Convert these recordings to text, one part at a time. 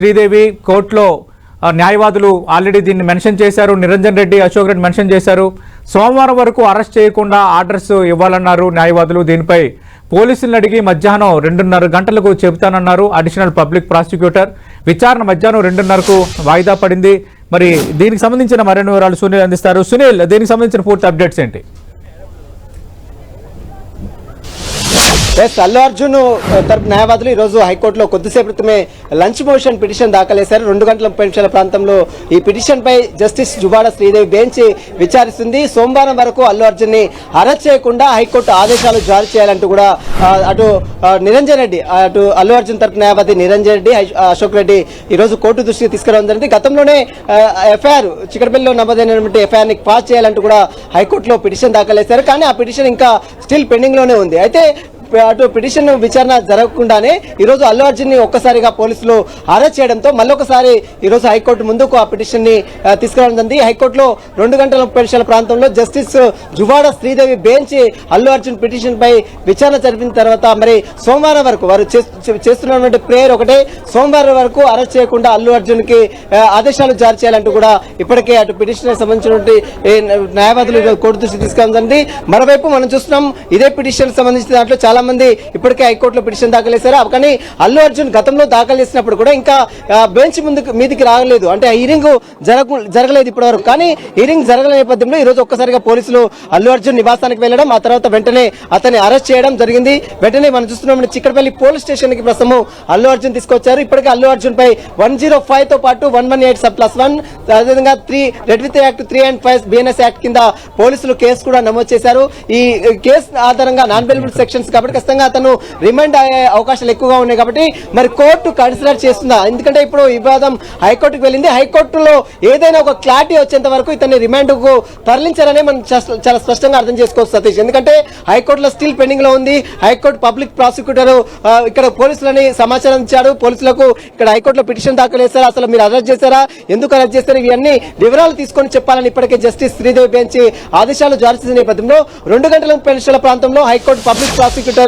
శ్రీదేవి కోర్టులో న్యాయవాదులు ఆల్రెడీ దీన్ని మెన్షన్ చేశారు. నిరంజన్ రెడ్డి, అశోక్ రెడ్డి మెన్షన్ చేశారు. సోమవారం వరకు అరెస్ట్ చేయకుండా ఆర్డర్స్ ఇవ్వాలన్నారు న్యాయవాదులు. దీనిపై పోలీసులను అడిగి మధ్యాహ్నం 2:30 గంటలకు చెబుతానన్నారు అడిషనల్ పబ్లిక్ ప్రాసిక్యూటర్. విచారణ మధ్యాహ్నం 2:30కు వాయిదా పడింది. మరి దీనికి సంబంధించిన మరిన్ని వివరాలు సునీల్ అందిస్తారు. సునీల్, దీనికి సంబంధించిన పూర్తి అప్డేట్స్ ఏంటి? అల్లు అర్జున్ తరపు న్యాయవాదులు ఈరోజు హైకోర్టులో కొద్దిసేపు క్రితమే లంచ్ మోషన్ పిటిషన్ దాఖలు చేశారు. 2 గంటల 30 నిమిషాల ప్రాంతంలో ఈ పిటిషన్ పై జస్టిస్ జుబాడ శ్రీదేవి బెంచ్ విచారిస్తుంది. సోమవారం వరకు అల్లు అర్జున్ ని అరెస్ట్ చేయకుండా హైకోర్టు ఆదేశాలు జారీ చేయాలంటూ కూడా అటు నిరంజన్ రెడ్డి, అటు అల్లు అర్జున్ తరపు న్యాయవాది నిరంజన్ రెడ్డి, అశోక్ రెడ్డి ఈరోజు కోర్టు దృష్టికి తీసుకురావడం జరిగింది. గతంలోనే ఎఫ్ఐఆర్ చికటపల్లిలో నమోదైనటువంటి ఎఫ్ఐఆర్ ని పాస్ చేయాలంటూ కూడా హైకోర్టులో పిటిషన్ దాఖలు చేశారు. కానీ ఆ పిటిషన్ ఇంకా స్టిల్ పెండింగ్ లోనే ఉంది. అయితే అటు పిటిషన్ విచారణ జరగకుండానే ఈరోజు అల్లు అర్జున్ ని ఒక్కసారిగా పోలీసులు అరెస్ట్ చేయడంతో మళ్ళొకసారి ఈరోజు హైకోర్టు ముందుకు ఆ పిటిషన్ ని తీసుకురావడం జరిగింది. హైకోర్టులో 2 గంటల 30 నిమిషాల ప్రాంతంలో justice Juvvadi Sridevi bench Allu Arjun petition పై విచారణ జరిపిన తర్వాత మరి సోమవారం వరకు వారు చేస్తున్నటువంటి ప్రేయర్ ఒకటే, సోమవారం వరకు అరెస్ట్ చేయకుండా అల్లు అర్జున్ కి ఆదేశాలు జారీ చేయాలంటూ కూడా ఇప్పటికే అటు పిటిషన్ సంబంధించినటువంటి న్యాయవాదులు కోర్టు దృష్టి తీసుకురావడం జరిగింది. మరోవైపు మనం చూస్తున్నాం ఇదే పిటిషన్ సంబంధించిన దాంట్లో చాలా మంది ఇప్పటికే హైకోర్టులో పిటిషన్ దాఖలు చేశారు. కానీ అల్లు అర్జున్ గతంలో దాఖలు చేసినప్పుడు కూడా ఇంకా బెంచ్ మీదికి రాగలేదు, అంటే హీరింగ్ జరగలేదు ఇప్పటివరకు. కానీ హీరింగ్ జరగల నేపథ్యంలో ఈ రోజు ఒక్కసారిగా పోలీసులు అల్లు అర్జున్ నివాసానికి వెళ్లడం, ఆ తర్వాత వెంటనే అతన్ని అరెస్ట్ చేయడం జరిగింది. వెంటనే మనం చూస్తున్నాం చిక్కడపల్లి పోలీస్ స్టేషన్ కి ప్రస్తుతం అల్లు అర్జున్ తీసుకొచ్చారు. ఇప్పటికే అల్లు అర్జున్ పై 105 తో పాటు 118+1 అదేవిధంగా 3 red with act 3 and 5 BNS act కింద పోలీసులు కేసు కూడా నమోదు చేశారు. ఈ కేసు ఆధారంగా నాన్ బెయిలబుల్ సెక్షన్స్ కాబట్టి ఖచ్చితంగా అతను రిమాండ్ అయ్యే అవకాశాలు ఎక్కువగా ఉన్నాయి. కాబట్టి మరి కోర్టు కన్సిడర్ చేస్తుందా? ఎందుకంటే ఇప్పుడు ఈ వివాదం హైకోర్టుకు వెళ్ళింది. హైకోర్టులో ఏదైనా ఒక క్లారిటీ వచ్చేంత వరకు ఇతన్ని రిమాండ్ కు తరలించారని మనం చాలా స్పష్టంగా అర్థం చేసుకోవచ్చు సతీష్. ఎందుకంటే హైకోర్టులో స్టిల్ పెండింగ్ లో ఉంది. హైకోర్టు పబ్లిక్ ప్రాసిక్యూటర్ ఇక్కడ పోలీసులని సమాచారం ఇచ్చాడు. పోలీసులకు ఇక్కడ హైకోర్టులో పిటిషన్ దాఖలు చేశారు. అసలు మీరు అరెస్ట్ చేశారా, ఎందుకు అరెస్ట్ చేశారు, ఇవన్నీ వివరాలు తీసుకొని చెప్పాలని ఇప్పటికే జస్టిస్ శ్రీదేవి బెంచ్ ఆదేశాలు జారీ చేసిన నేపథ్యంలో 2 గంటల 30 నిమిషాల ప్రాంతంలో హైకోర్టు పబ్లిక్ ప్రాసిక్యూటర్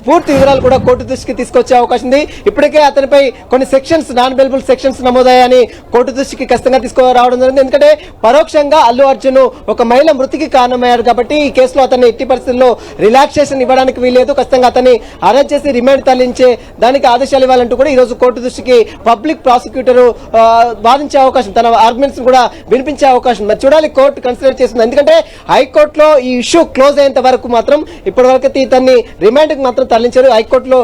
పూర్తి వివరాలు కూడా కోర్టు దృష్టికి తీసుకొచ్చే అవకాశం ఉంది. ఇప్పటికే అతనిపై కొన్ని సెక్షన్స్, నాన్ బెయిలబుల్ సెక్షన్స్ నమోదయ్యాయని కోర్టు దృష్టికి ఖచ్చితంగా తీసుకురావడం జరిగింది. ఎందుకంటే పరోక్షంగా అల్లు అర్జున్ ఒక మహిళ మృతికి కారణమయ్యారు కాబట్టి ఈ కేసులో అతన్ని ఎట్టి పరిస్థితుల్లో రిలాక్సేషన్ ఇవ్వడానికి వీలేదు. ఖచ్చితంగా అతన్ని అరెస్ట్ చేసి రిమాండ్ తరలించే దానికి ఆదేశాలు ఇవ్వాలంటూ కూడా ఈ రోజు కోర్టు దృష్టికి పబ్లిక్ ప్రాసిక్యూటర్ వాదించే అవకాశం, తన ఆర్గ్యుమెంట్స్ కూడా వినిపించే అవకాశం మరి చూడాలి కోర్టు కన్సిడర్ చేస్తుంది. ఎందుకంటే హైకోర్టులో ఈ ఇష్యూ క్లోజ్ అయ్యేంత వరకు మాత్రం ఇప్పటివరకు ఇతన్ని రిమాండ్ కి మాత్రం తరలించారు. హైకోర్టులో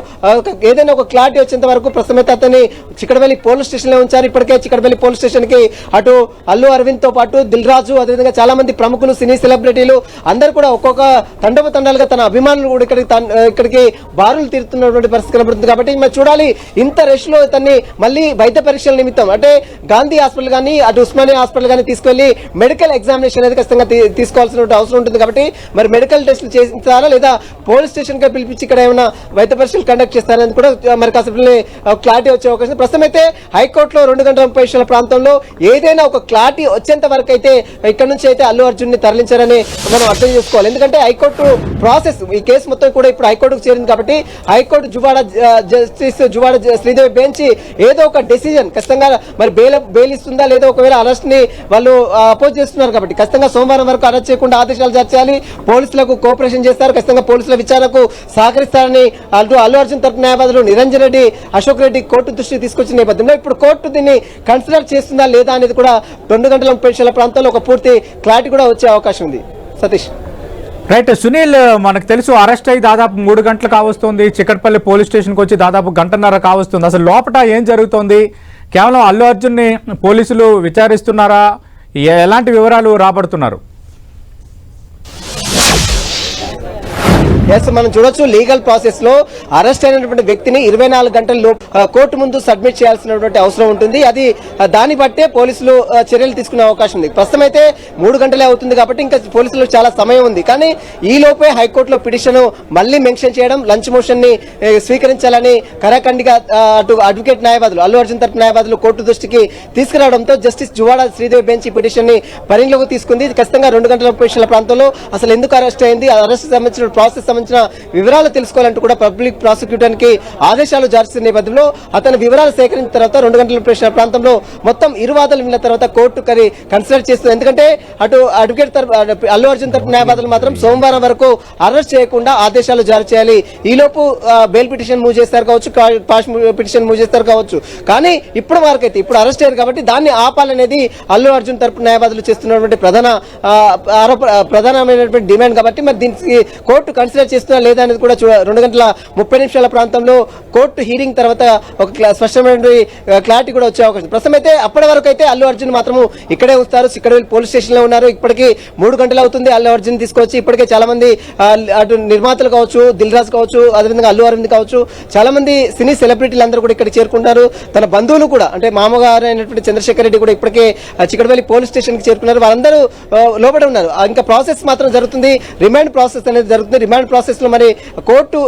ఏదైనా ఒక క్లారిటీ వచ్చేంత వరకు ప్రస్తుతం అయితే అతన్ని చిక్కడపల్లి పోలీస్ స్టేషన్ లో ఉంచారు. ఇప్పటికే చిక్కడపల్లి పోలీస్ స్టేషన్ కి అటు అల్లు అరవింద్ తో పాటు దిల్ రాజు, అదేవిధంగా చాలా మంది ప్రముఖులు, సినీ సెలబ్రిటీలు అందరూ కూడా ఒక్కొక్క తండాలుగా తన అభిమానులు కూడా ఇక్కడికి బారులు తీరుతున్నటువంటి పరిస్థితి కనబడుతుంది. కాబట్టి మరి చూడాలి ఇంత రష్ లో ఇతన్ని మళ్ళీ వైద్య పరీక్షల నిమిత్తం అంటే గాంధీ హాస్పిటల్ కానీ అటు ఉస్మానియా హాస్పిటల్ కానీ తీసుకెళ్లి మెడికల్ ఎగ్జామినేషన్ అనేది ఖచ్చితంగా తీసుకోవాల్సిన అవసరం ఉంటుంది. కాబట్టి మరి మెడికల్ టెస్టులు చేయించాలా లేదా పోలీస్ స్టేషన్ కి పిలిపించి ఇక్కడ ఏమైనా వైద్య పరీక్షలు కండక్ట్ చేస్తారని కూడా మరి కాసేపు క్లారిటీ వచ్చే అవకాశం. ప్రస్తుతం అయితే హైకోర్టులో 2 గంటల 30 నిమిషాల ప్రాంతంలో ఏదైనా ఒక క్లారిటీ వచ్చేంత వరకు అయితే ఇక్కడ నుంచి అయితే అల్లు అర్జున్ ని తరలించారని మనం అర్థం చేసుకోవాలి. ఎందుకంటే హైకోర్టు ప్రాసెస్ ఈ కేసు మొత్తం కూడా ఇప్పుడు హైకోర్టుకు చేరింది కాబట్టి high court justice Juvvadi Sridevi bench ఏదో ఒక డెసిజన్ ఖచ్చితంగా మరి బెయిల్ ఇస్తుందా లేదా ఒకవేళ అరెస్ట్ ని వాళ్ళు అపోజ్ చేస్తున్నారు కాబట్టి ఖచ్చితంగా సోమవారం వరకు అరెస్ట్ చేయకుండా ఆదేశాలు జారీ చేయాలి. పోలీసులకు కోఆపరేషన్ చేస్తారు, ఖచ్చితంగా పోలీసుల విచారణకు సహకరిస్తారని అల్లు అర్జున్ తరపు న్యాయవాదులు నిరంజన్ రెడ్డి, అశోక్ రెడ్డి కోర్టు దృష్టికి తీసుకొచ్చిన నేపథ్యంలో ఇప్పుడు కోర్టు దీన్ని కన్సిడర్ చేస్తుందా లేదా అనేది కూడా 2 గంటల 30 నిమిషాల ప్రాంతంలో ఒక పూర్తి క్లారిటీ కూడా వచ్చే అవకాశం ఉంది. సతీష్. రైట్ సునీల్, మనకు తెలుసు అరెస్ట్ అయ్యి దాదాపు 3 గంటలు కావస్తుంది. చిక్కడపల్లి పోలీస్ స్టేషన్కి వచ్చి దాదాపు 1.5 గంటలు కావస్తుంది. అసలు లోపల ఏం జరుగుతోంది? కేవలం అల్లు అర్జున్ని పోలీసులు విచారిస్తున్నారా? ఎలాంటి వివరాలు రాబడుతున్నారు? మనం చూడొచ్చు లీగల్ ప్రాసెస్ లో అరెస్ట్ అయినటువంటి వ్యక్తిని 24 గంటల్లో కోర్టు ముందు సబ్మిట్ చేయాల్సినటువంటి అవసరం ఉంటుంది. అది దాన్ని బట్టే పోలీసులు చర్యలు తీసుకునే అవకాశం ఉంది. ప్రస్తుతం అయితే 3 గంటలే అవుతుంది కాబట్టి ఇంకా పోలీసులకు చాలా సమయం ఉంది. కానీ ఈ లోపే హైకోర్టులో పిటిషన్ మళ్ళీ మెన్షన్ చేయడం, లంచ్ మోషన్ ని స్వీకరించాలని కరాఖండిగా అటు అడ్వకేట్ న్యాయవాదులు, అల్లు అర్జున్ తరపు న్యాయవాదులు కోర్టు దృష్టికి తీసుకురావడంతో జస్టిస్ జువాడ శ్రీదేవి బెంచ్ ఈ పిటిషన్ ని పరిగణలోకి తీసుకుంది. ఖచ్చితంగా 2 గంటల 30 నిమిషాల ప్రాంతంలో అసలు ఎందుకు అరెస్ట్ అయింది, అరెస్ట్ సంబంధించిన ప్రాసెస్ సంబంధించిన వివరాలు తెలుసుకోవాలంటూ కూడా పబ్లిక్ ప్రాసిక్యూటర్కి ఆదేశాలు జారీ చేసిన నేపథ్యంలో అతని వివరాలు సేకరించిన తర్వాత 2 గంటల ప్రశ్న ప్రాంతంలో మొత్తం ఇరువాదలు విన్న తర్వాత కోర్టు కన్సిడర్ చేస్తుంది. ఎందుకంటే అటు అడ్వకేట్ తరపు అల్లు అర్జున్ తరపు న్యాయవాదులు మాత్రం సోమవారం వరకు అరెస్ట్ చేయకుండా ఆదేశాలు జారీ చేయాలి, ఈలోపు బెయిల్ పిటిషన్ మూవ్ చేస్తారు కావచ్చు, పాస్ పిటిషన్ మూవ్ చేస్తారు కావచ్చు. కానీ ఇప్పుడు వరకైతే ఇప్పుడు అరెస్ట్ అయ్యారు కాబట్టి దాన్ని ఆపాలనేది అల్లు అర్జున్ తరపు న్యాయవాదులు చేస్తున్నటువంటి ప్రధానమైనటువంటి డిమాండ్. కాబట్టి మరి దీనికి కోర్టు కన్సిడర్ చేస్తున్నా లేదా అనేది కూడా 2 గంటల 30 నిమిషాల ప్రాంతంలో కోర్టు హీరింగ్ తర్వాత ఒక స్పష్టమైన క్లారిటీ కూడా వచ్చే అవకాశం. ప్రస్తుతం అయితే అప్పటి వరకు అయితే అల్లు అర్జున్ మాత్రము ఇక్కడే వస్తారు, సిక్కడవేల్ పోలీస్ స్టేషన్ లో ఉన్నారు. ఇప్పటికీ 3 గంటలు అవుతుంది అల్లు అర్జున్ తీసుకొచ్చి. ఇప్పటికే చాలా మంది అటు నిర్మాతలు కావచ్చు, దిల్ రాజు కావచ్చు, అదేవిధంగా అల్లు అరవింద్ కావచ్చు, చాలా మంది సినీ సెలబ్రిటీలు అందరూ కూడా ఇక్కడ చేరుకుంటారు. తన బంధువులు కూడా అంటే మామగారు అయినటువంటి చంద్రశేఖర్ రెడ్డి కూడా ఇప్పటికే చిక్కడవేలి పోలీస్ స్టేషన్ కి చేరుకున్నారు. వాళ్ళందరూ లోపల ఉన్నారు. ఇంకా ప్రాసెస్ మాత్రం జరుగుతుంది, రిమాండ్ ప్రాసెస్ అనేది జరుగుతుంది. రిమాండ్ ప్రాసెస్ లో మరి కోర్టు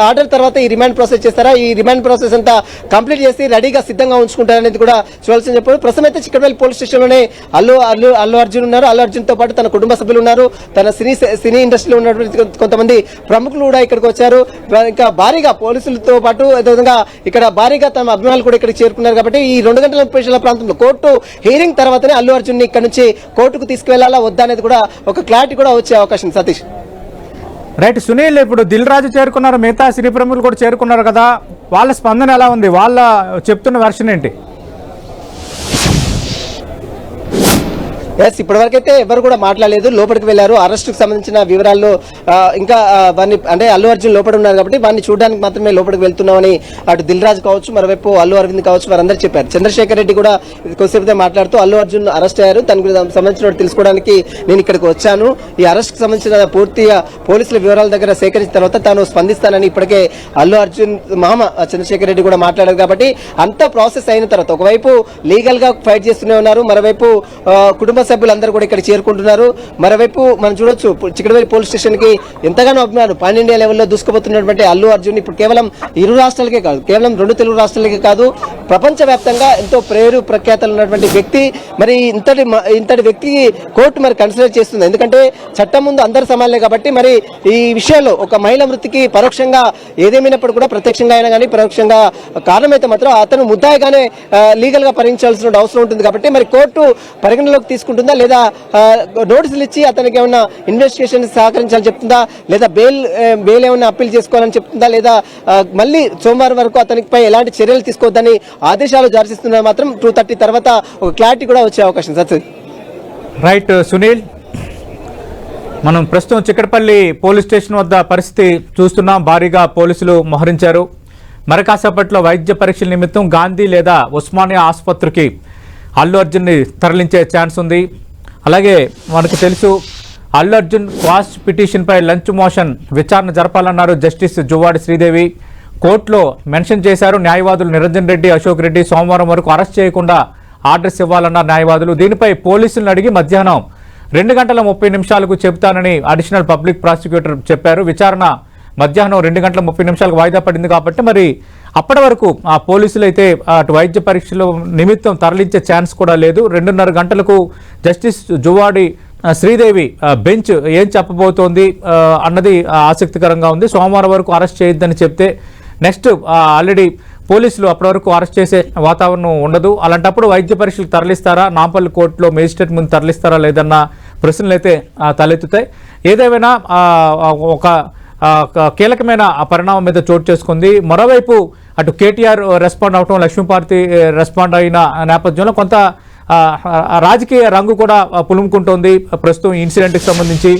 ఆర్డర్ తర్వాత ఈ రిమాండ్ ప్రాసెస్ చేస్తారా, ఈ రిమాండ్ ప్రాసెస్ అంతా కంప్లీట్ చేసి రెడీగా సిద్ధంగా ఉంచుకుంటారనేది కూడా చూడాల్సింది చెప్పారు. ప్రస్తుతం అయితే చిక్కడవేలి పోలీస్ స్టేషన్ లోనే అల్లు అర్జున్ ఉన్నారు. అల్లు అర్జున్ తో పాటు తన కుటుంబ సభ్యులు ఉన్నారు. తన సినీ ఇండస్ట్రీలో ఉన్నటువంటి కొంతమంది ప్రముఖులు కూడా ఇక్కడికి వచ్చారు. ఇంకా భారీగా పోలీసులతో పాటు అదేవిధంగా ఇక్కడ భారీగా తమ అభిమానులు కూడా ఇక్కడికి చేరుకున్నారు. కాబట్టి ఈ 2 గంటల 30 నిమిషాల ప్రాంతంలో కోర్టు హీరింగ్ తర్వాతనే అల్లు అర్జున్ ని ఇక్కడ నుంచి కోర్టుకు తీసుకువెళ్లాలా వద్దా అనేది కూడా ఒక క్లారిటీ కూడా వచ్చే అవకాశం. సతీష్ రైట్ సునీల్, ఇప్పుడు దిల్ రాజు చేరుకున్నారు, మిగతా సినీ ప్రముఖులు కూడా చేరుకున్నారు కదా, వాళ్ళ స్పందన ఎలా ఉంది, వాళ్ళ చెప్తున్న వెర్షన్ ఏంటి? ఎస్, ఇప్పటివరకైతే ఎవరు కూడా మాట్లాడలేదు, లోపలికి వెళ్లారు. అరెస్టుకు సంబంధించిన వివరాల్లో ఇంకా వారిని అంటే అల్లు అర్జున్ లోపల ఉన్నారు కాబట్టి వారిని చూడడానికి మాత్రమే లోపలికి వెళ్తున్నామని అటు దిల్ రాజు కావచ్చు, మరోవైపు అల్లు అరవింద్ కావచ్చు, వారందరూ చెప్పారు. చంద్రశేఖర్ రెడ్డి కూడా కొద్దిసేపు మాట్లాడుతూ అల్లు అర్జున్ అరెస్ట్ అయ్యారు, తనకు సంబంధించిన తెలుసుకోవడానికి నేను ఇక్కడికి వచ్చాను, ఈ అరెస్ట్ కు సంబంధించిన పూర్తిగా పోలీసుల వివరాల దగ్గర సేకరించిన తర్వాత తాను స్పందిస్తానని ఇప్పటికే అల్లు అర్జున్ మామ చంద్రశేఖర్ రెడ్డి కూడా మాట్లాడారు. కాబట్టి అంతా ప్రాసెస్ అయిన తర్వాత ఒకవైపు లీగల్ గా ఫైట్ చేస్తూనే ఉన్నారు, మరోవైపు కుటుంబ సభ్యులందరూ కూడా ఇక్కడ చేరుకుంటున్నారు. మరోవైపు మనం చూడొచ్చు చిక్కడవేలి పోలీస్ స్టేషన్ కి ఎంతగానో అభిమానులు పాన్ ఇండియా లెవెల్లో దూసుకుపోతున్నటువంటి అల్లు అర్జున్ ఇప్పుడు కేవలం ఇరు రాష్ట్రాలకే కాదు, కేవలం 2 తెలుగు రాష్ట్రాలకే కాదు, ప్రపంచ వ్యాప్తంగా ఎంతో పేరు ప్రఖ్యాతలు ఉన్నటువంటి వ్యక్తి. మరి ఇంతటి వ్యక్తికి కోర్టు మరి కన్సిడర్ చేస్తుంది. ఎందుకంటే చట్టం ముందు అందరు సమానలే కాబట్టి మరి ఈ విషయంలో ఒక మహిళ మృతికి పరోక్షంగా ఏదేమైనప్పుడు కూడా ప్రత్యక్షంగా అయినా కానీ పరోక్షంగా కారణమైతే మాత్రం అతను ముద్దాయిగానే లీగల్ గా పరిగణించాల్సిన అవసరం ఉంటుంది. కాబట్టి మరి కోర్టు పరిగణలోకి తీసుకుంటుందా లేదా నోటీసులు ఇచ్చి అతనికి ఏమైనా ఇన్వెస్టిగేషన్ సహకరించాలని చెప్తుందా, లేదా బెయిల్ ఏమైనా అప్పీల్ చేసుకోవాలని చెప్తుందా, లేదా మళ్ళీ సోమవారం వరకు అతనిపై ఎలాంటి చర్యలు తీసుకోవద్దని ఆదేశాలు జారీ చేస్తున్నా మాత్రం 2:30 తర్వాత ఒక క్లారిటీ కూడా వచ్చే అవకాశం. సత్య రైట్ సునీల్, మనం ప్రస్తుతం చిక్కడపల్లి పోలీస్ స్టేషన్ వద్ద పరిస్థితి చూస్తున్నాం. భారీగా పోలీసులు మోహరించారు. మరి కాసేపట్లో వైద్య పరీక్షల నిమిత్తం గాంధీ లేదా ఉస్మానియా ఆసుపత్రికి అల్లు అర్జున్ని తరలించే ఛాన్స్ ఉంది. అలాగే మనకు తెలుసు అల్లు అర్జున్ క్వాష్ పిటిషన్పై లంచ్ మోషన్ విచారణ జరపాలన్నారు జస్టిస్ జువ్వాడి శ్రీదేవి. కోర్టులో మెన్షన్ చేశారు న్యాయవాదులు నిరంజన్ రెడ్డి, అశోక్ రెడ్డి సోమవారం వరకు అరెస్ట్ చేయకుండా ఆర్డర్స్ ఇవ్వాలన్నారు న్యాయవాదులు. దీనిపై పోలీసులను అడిగి మధ్యాహ్నం 2 గంటల 30 నిమిషాలకు చెబుతానని అడిషనల్ పబ్లిక్ ప్రాసిక్యూటర్ చెప్పారు. విచారణ మధ్యాహ్నం 2 గంటల 30 నిమిషాలకు వాయిదా పడింది కాబట్టి మరి అప్పటి వరకు ఆ పోలీసులు అయితే అటు వైద్య పరీక్షల నిమిత్తం తరలించే ఛాన్స్ కూడా లేదు. 2:30 గంటలకు జస్టిస్ జువ్వాడి శ్రీదేవి బెంచ్ ఏం చెప్పబోతోంది అన్నది ఆసక్తికరంగా ఉంది. సోమవారం వరకు అరెస్ట్ చేయొద్దని చెప్తే నెక్స్ట్ ఆల్రెడీ పోలీసులు అప్పటి వరకు అరెస్ట్ చేసే వాతావరణం ఉండదు. అలాంటప్పుడు వైద్య పరీక్షలు తరలిస్తారా, నాంపల్లి కోర్టులో మేజిస్ట్రేట్ ముందు తరలిస్తారా లేదన్న ప్రశ్నలు అయితే తలెత్తుతాయి. ఏదేమైనా ఒక కీలకమైన పరిణామం మీద చోటు చేసుకుంది. మరోవైపు అటు కేటీఆర్ రెస్పాండ్ అవటం, లక్ష్మీపార్వతి రెస్పాండ్ అయిన నేపథ్యంలో కొంత రాజకీయ రంగు కూడా పులుముకుంటోంది. ప్రస్తుతం ఇన్సిడెంట్కి సంబంధించి